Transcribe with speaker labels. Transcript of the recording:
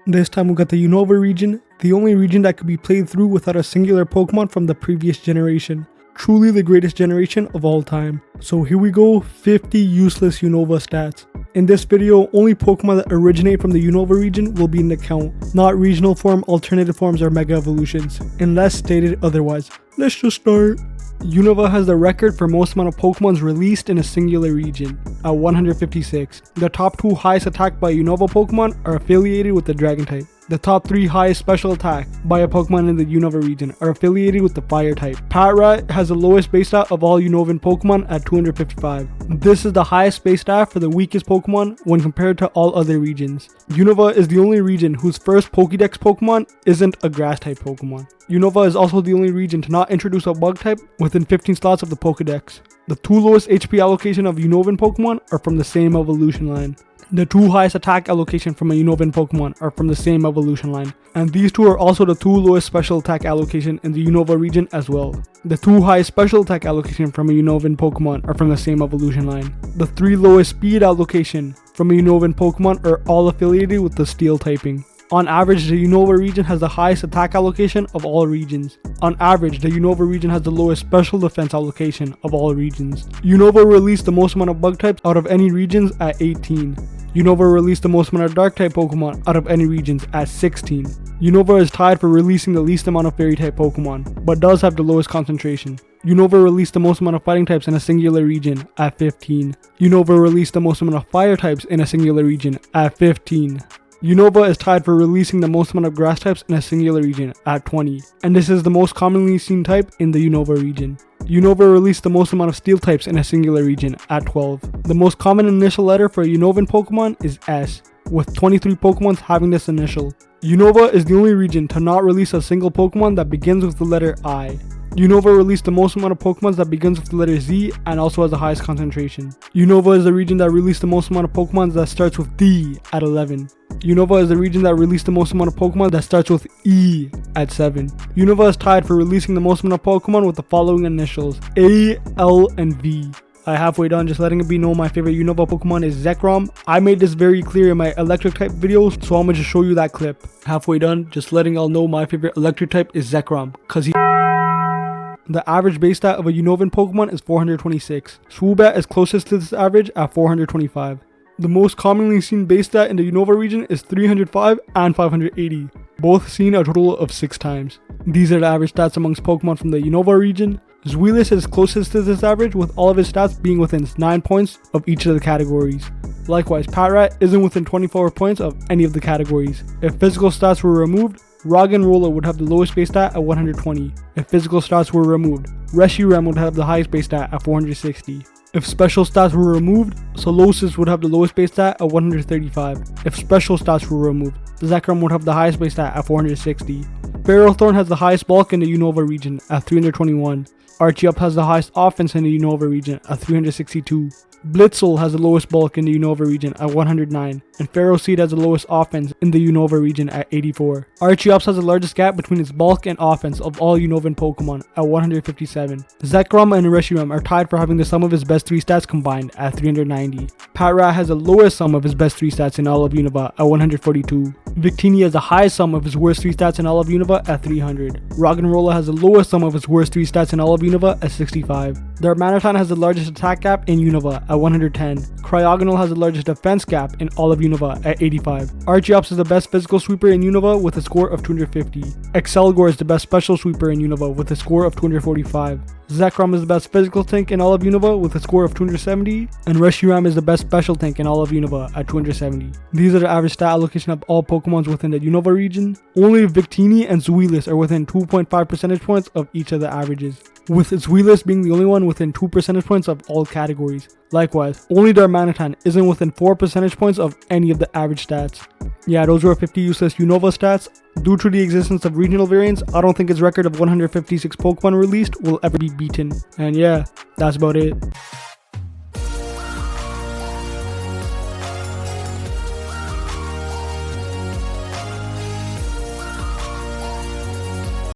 Speaker 1: This time we got the Unova region, the only region that could be played through without a singular Pokemon from the previous generation. Truly the greatest generation of all time. So here we go, 50 useless Unova stats. In this video, only Pokemon that originate from the Unova region will be in the count, not regional form, alternative forms, or mega evolutions, unless stated otherwise. Let's just start. Unova has the record for most amount of Pokemons released in a singular region, at 156. The top 2 highest attack by Unova Pokemon are affiliated with the Dragon type. The top 3 highest special attack by a Pokemon in the Unova region are affiliated with the Fire type. Patrat has the lowest base stat of all Unovan Pokemon at 255. This is the highest base stat for the weakest Pokemon when compared to all other regions. Unova is the only region whose first Pokédex Pokemon isn't a Grass type Pokemon. Unova is also the only region to not introduce a Bug type within 15 slots of the Pokédex. The 2 lowest HP allocation of Unovan Pokemon are from the same evolution line. The 2 highest attack allocation from a Unovan Pokemon are from the same evolution line, and these 2 are also the 2 lowest special attack allocation in the Unova region as well. The 2 highest special attack allocation from a Unovan Pokemon are from the same evolution line. The 3 lowest speed allocation from a Unovan Pokemon are all affiliated with the Steel typing. On average, the Unova region has the highest attack allocation of all regions. On average, the Unova region has the lowest special defense allocation of all regions. Unova released the most amount of Bug types out of any regions at 18. Unova released the most amount of Dark type Pokemon out of any regions at 16. Unova is tied for releasing the least amount of Fairy type Pokemon, but does have the lowest concentration. Unova released the most amount of Fighting types in a singular region at 15. Unova released the most amount of Fire types in a singular region at 15. Unova is tied for releasing the most amount of Grass types in a singular region at 20, and this is the most commonly seen type in the Unova region. Unova released the most amount of Steel types in a singular region at 12. The most common initial letter for a Unovan Pokemon is S, with 23 Pokemons having this initial. Unova is the only region to not release a single Pokemon that begins with the letter I. Unova released the most amount of Pokemons that begins with the letter Z and also has the highest concentration. Unova is the region that released the most amount of Pokemon that starts with D at 11. Unova is the region that released the most amount of Pokemon that starts with E at 7. Unova is tied for releasing the most amount of Pokemon with the following initials, A, L, and V. Halfway done, just letting it be known my favorite Unova Pokemon is Zekrom. I made this very clear in my electric type videos, so I'm gonna just show you that clip. Halfway done, just letting y'all know my favorite electric type is Zekrom, cause the average base stat of a Unovan Pokemon is 426. Swoobat is closest to this average at 425. The most commonly seen base stat in the Unova region is 305 and 580, both seen a total of 6 times. These are the average stats amongst Pokemon from the Unova region. Zweilous is closest to this average, with all of his stats being within 9 points of each of the categories. Likewise, Patrat isn't within 24 points of any of the categories. If physical stats were removed, Roggenrola would have the lowest base stat at 120. If physical stats were removed, Reshiram would have the highest base stat at 460. If special stats were removed, Solosis would have the lowest base stat at 135. If special stats were removed, Zekrom would have the highest base stat at 460. Ferrothorn has the highest bulk in the Unova region at 321. Archeop has the highest offense in the Unova region at 362. Blitzel has the lowest bulk in the Unova region at 109, and Ferroseed has the lowest offense in the Unova region at 84. Archeops has the largest gap between its bulk and offense of all Unovan Pokemon at 157. Zekrom and Reshiram are tied for having the sum of his best 3 stats combined at 390. Patrat has the lowest sum of his best 3 stats in all of Unova at 142. Victini has the highest sum of his worst 3 stats in all of Unova at 300. Roggenrola has the lowest sum of his worst 3 stats in all of Unova at 65. Darmanitan has the largest attack gap in Unova at 110. Cryogonal has the largest defense gap in all of Unova at 85. Archeops is the best physical sweeper in Unova with a score of 250. Excelgor is the best special sweeper in Unova with a score of 245. Zekrom is the best physical tank in all of Unova with a score of 270, and Reshiram is the best special tank in all of Unova at 270. These are the average stat allocation of all Pokemons within the Unova region. Only Victini and Zweilous are within 2.5 percentage points of each of the averages, with Zweilous being the only one within 2 percentage points of all categories. Likewise, only Darmanitan isn't within 4 percentage points of any of the average stats. Yeah, those were 50 useless Unova stats. Due to the existence of regional variants, I don't think its record of 156 Pokemon released will ever be beaten. And yeah, that's about it.